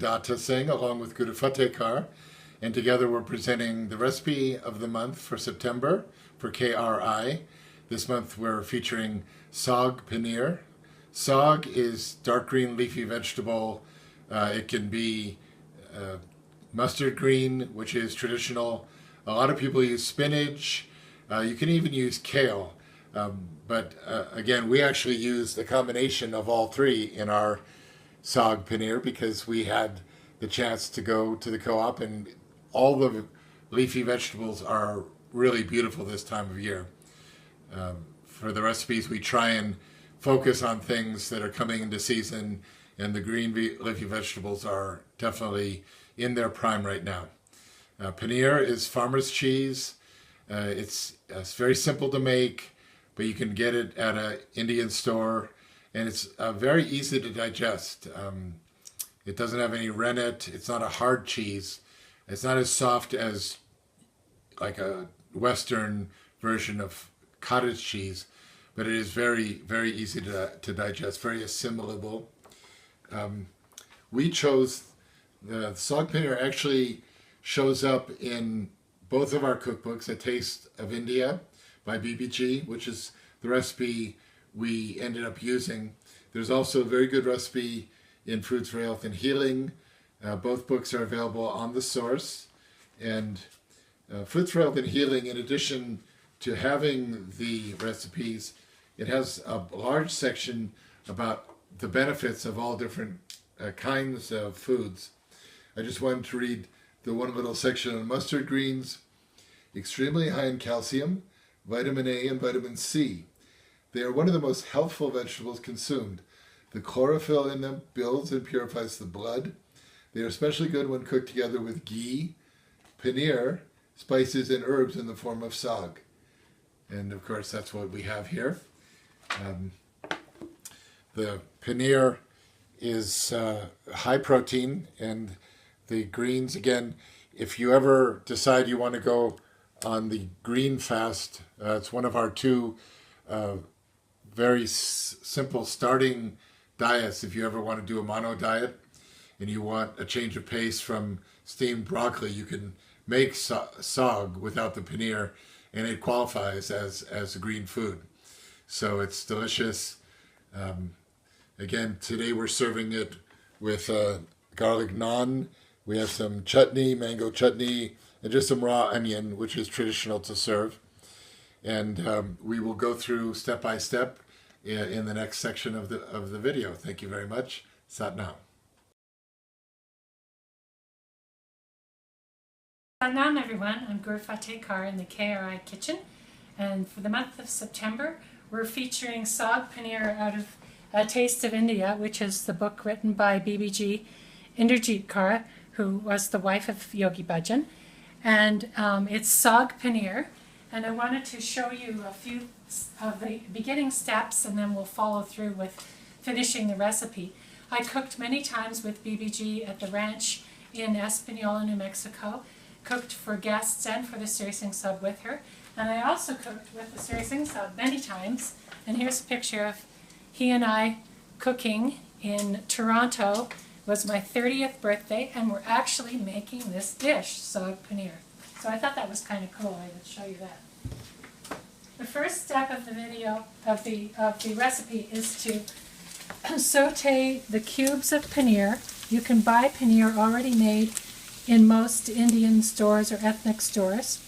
Data Singh along with Guru Fatehkar, and together we're presenting the recipe of the month for September for KRI. This month we're featuring Saag Paneer. Saag is dark green leafy vegetable. It can be mustard green, which is traditional. A lot of people use spinach. You can even use kale. But again, we actually used a combination of all three in our Saag Paneer because we had the chance to go to the co-op, and all the leafy vegetables are really beautiful this time of year. For the recipes, we try and focus on things that are coming into season, and the green leafy vegetables are definitely in their prime right now. Paneer is farmer's cheese. It's very simple to make, but you can get it at an Indian store, and it's very easy to digest. It doesn't have any rennet. It's not a hard cheese. It's not as soft as like a Western version of cottage cheese, but it is very, very easy to digest, very assimilable. We chose the Saag Paneer actually shows up in both of our cookbooks, A Taste of India by BBG, which is the recipe we ended up using. There's also a very good recipe in Fruits for Health and Healing. Both books are available on the source. And Fruits for Health and Healing, in addition to having the recipes, it has a large section about the benefits of all different kinds of foods. I just wanted to read the one little section on mustard greens. Extremely high in calcium, vitamin A, and vitamin C. They are one of the most healthful vegetables consumed. The chlorophyll in them builds and purifies the blood. They are especially good when cooked together with ghee, paneer, spices, and herbs in the form of saag. And of course, that's what we have here. The paneer is high protein, and the greens, again, if you ever decide you want to go on the green fast, it's one of our two very simple starting diets. If you ever want to do a mono diet and you want a change of pace from steamed broccoli, you can make saag without the paneer, and it qualifies as a green food. So it's delicious. Again, today we're serving it with garlic naan. We have some chutney, mango chutney, and just some raw onion, which is traditional to serve. And we will go through step by step in the next section of the video. Thank you very much. Sat Nam. Sat Nam, everyone. I'm Guru Fatehkar in the KRI kitchen. And for the month of September, we're featuring Saag Paneer out of A Taste of India, which is the book written by BBG Inderjeet Kaur, who was the wife of Yogi Bhajan. And it's Saag Paneer. And I wanted to show you a few of the beginning steps, and then we'll follow through with finishing the recipe. I cooked many times with BBG at the ranch in Espanola, New Mexico. Cooked for guests and for the Sri Singh Sub with her. And I also cooked with the Sri Singh Sub many times. And here's a picture of he and I cooking in Toronto. It was my 30th birthday, and we're actually making this dish, Saag Paneer. So I thought that was kind of cool. I would show you that. The first step of the video, of the recipe, is to saute the cubes of paneer. You can buy paneer already made in most Indian stores or ethnic stores.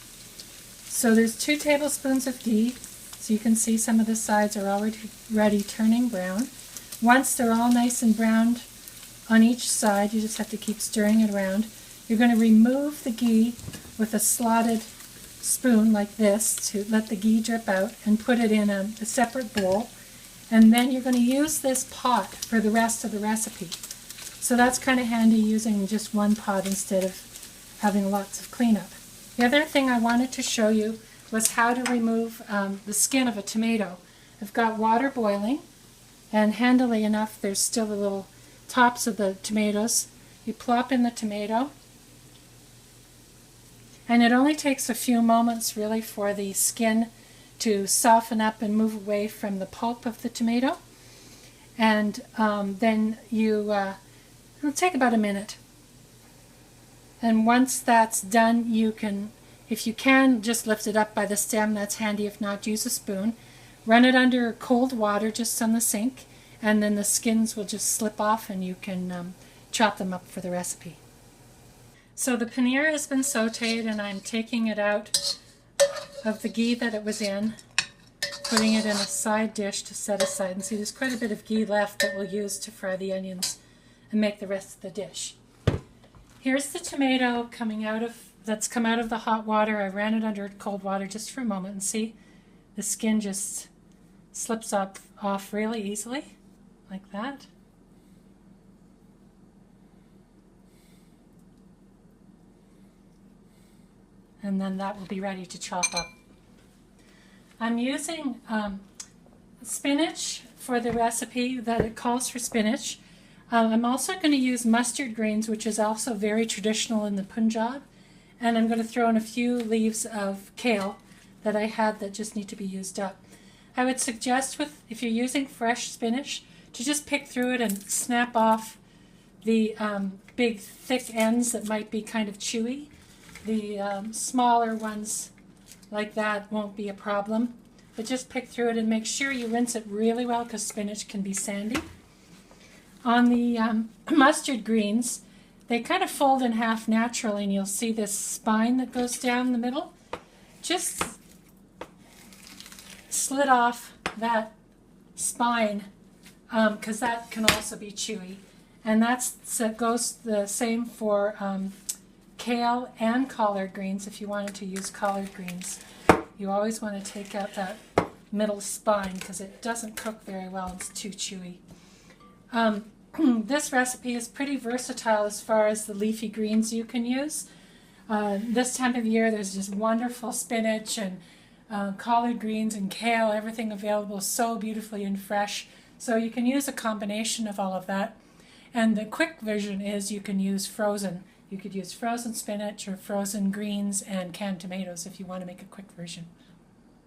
So there's 2 tablespoons of ghee. So you can see some of the sides are already turning brown. Once they're all nice and browned on each side, you just have to keep stirring it around. You're going to remove the ghee with a slotted spoon like this to let the ghee drip out, and put it in a separate bowl. And then you're going to use this pot for the rest of the recipe. So that's kind of handy, using just one pot instead of having lots of cleanup. The other thing I wanted to show you was how to remove the skin of a tomato. I've got water boiling, and handily enough there's still the little tops of the tomatoes. You plop in the tomato, and it only takes a few moments really for the skin to soften up and move away from the pulp of the tomato. And then it'll take about a minute. And once that's done, you can, if you can, just lift it up by the stem. That's handy. If not, use a spoon. Run it under cold water just on the sink, and then the skins will just slip off and you can chop them up for the recipe. So the paneer has been sauteed, and I'm taking it out of the ghee that it was in, putting it in a side dish to set aside. And see, there's quite a bit of ghee left that we'll use to fry the onions and make the rest of the dish. Here's the tomato that's come out of the hot water. I ran it under cold water just for a moment, and see, the skin just slips off really easily, like that. And then that will be ready to chop up. I'm using spinach for the recipe, that it calls for spinach. I'm also going to use mustard greens, which is also very traditional in the Punjab. And I'm going to throw in a few leaves of kale that I had that just need to be used up. I would suggest, if you're using fresh spinach, to just pick through it and snap off the big thick ends that might be kind of chewy. The smaller ones like that won't be a problem. But just pick through it and make sure you rinse it really well, because spinach can be sandy. On the mustard greens, they kind of fold in half naturally, and you'll see this spine that goes down the middle. Just slit off that spine, because that can also be chewy. And that goes the same for kale and collard greens. If you wanted to use collard greens, you always want to take out that middle spine, because it doesn't cook very well. It's too chewy. This recipe is pretty versatile as far as the leafy greens you can use. This time of year, there's just wonderful spinach and collard greens and kale, everything available so beautifully and fresh. So you can use a combination of all of that. And the quick version is you can use frozen. You could use frozen spinach or frozen greens and canned tomatoes if you want to make a quick version.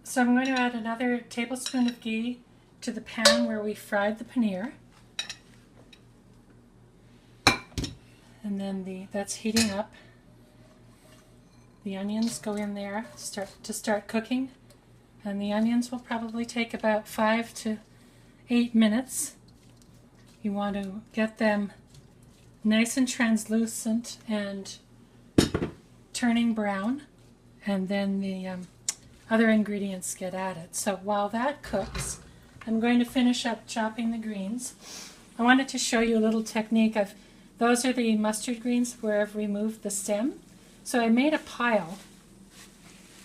So I'm going to add another tablespoon of ghee to the pan where we fried the paneer. And then that's heating up. The onions go in there to start cooking. And the onions will probably take about 5 to 8 minutes. You want to get them nice and translucent and turning brown, and then the other ingredients get added. So while that cooks, I'm going to finish up chopping the greens. I wanted to show you a little technique. Those are the mustard greens where I've removed the stem. So I made a pile,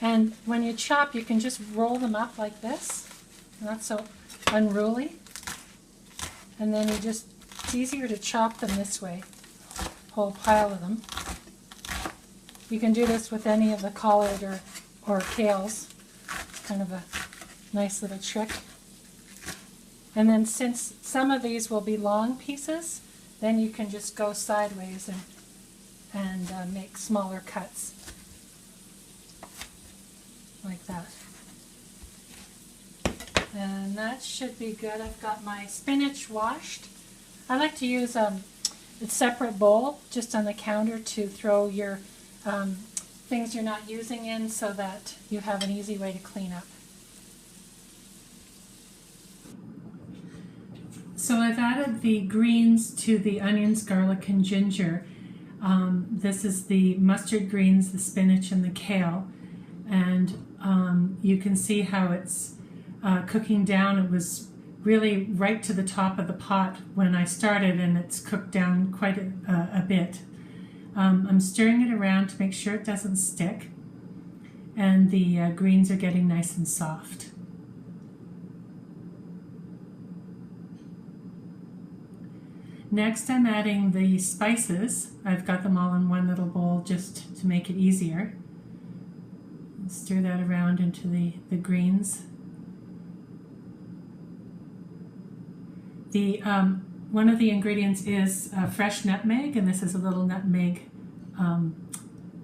and when you chop, you can just roll them up like this, not so unruly. And then it's easier to chop them this way, whole pile of them. You can do this with any of the collard or kales. It's kind of a nice little trick. And then since some of these will be long pieces, then you can just go sideways and make smaller cuts like that. And that should be good. I've got my spinach washed. I like to use a separate bowl just on the counter to throw your things you're not using in, so that you have an easy way to clean up. So I've added the greens to the onions, garlic, and ginger. This is the mustard greens, the spinach, and the kale. And you can see how it's cooking down. It was really right to the top of the pot when I started, and it's cooked down quite a bit. I'm stirring it around to make sure it doesn't stick, and the greens are getting nice and soft. Next, I'm adding the spices. I've got them all in one little bowl just to make it easier. Stir that around into the greens. One of the ingredients is fresh nutmeg, and this is a little nutmeg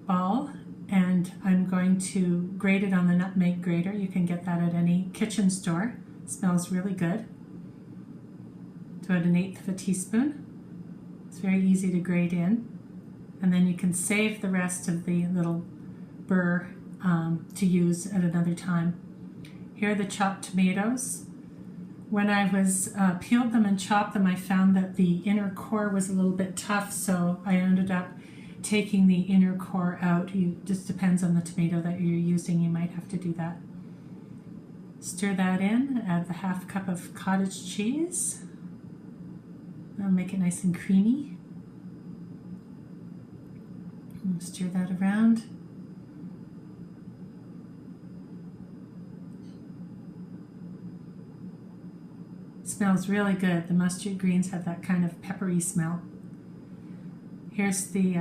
ball, and I'm going to grate it on the nutmeg grater. You can get that at any kitchen store. It smells really good. It's about 1/8 of a teaspoon. It's very easy to grate in. And then you can save the rest of the little burr to use at another time. Here are the chopped tomatoes. When I was peeled them and chopped them, I found that the inner core was a little bit tough, so I ended up taking the inner core out. It just depends on the tomato that you're using. You might have to do that. Stir that in, add the half cup of cottage cheese. That'll make it nice and creamy. And stir that around. It smells really good. The mustard greens have that kind of peppery smell. Here's the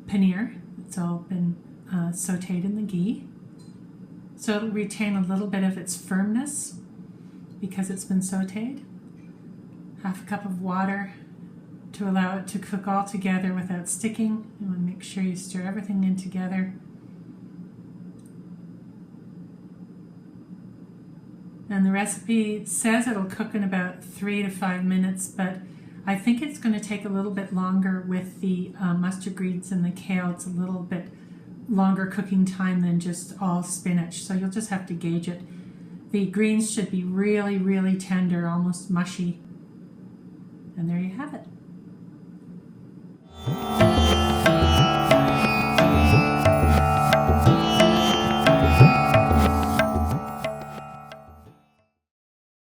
paneer. It's all been sauteed in the ghee. So it'll retain a little bit of its firmness because it's been sauteed. Half a cup of water to allow it to cook all together without sticking. You want to make sure you stir everything in together. And the recipe says it'll cook in about 3 to 5 minutes, but I think it's going to take a little bit longer with the mustard greens and the kale. It's a little bit longer cooking time than just all spinach, so you'll just have to gauge it. The greens should be really, really tender, almost mushy. And there you have it.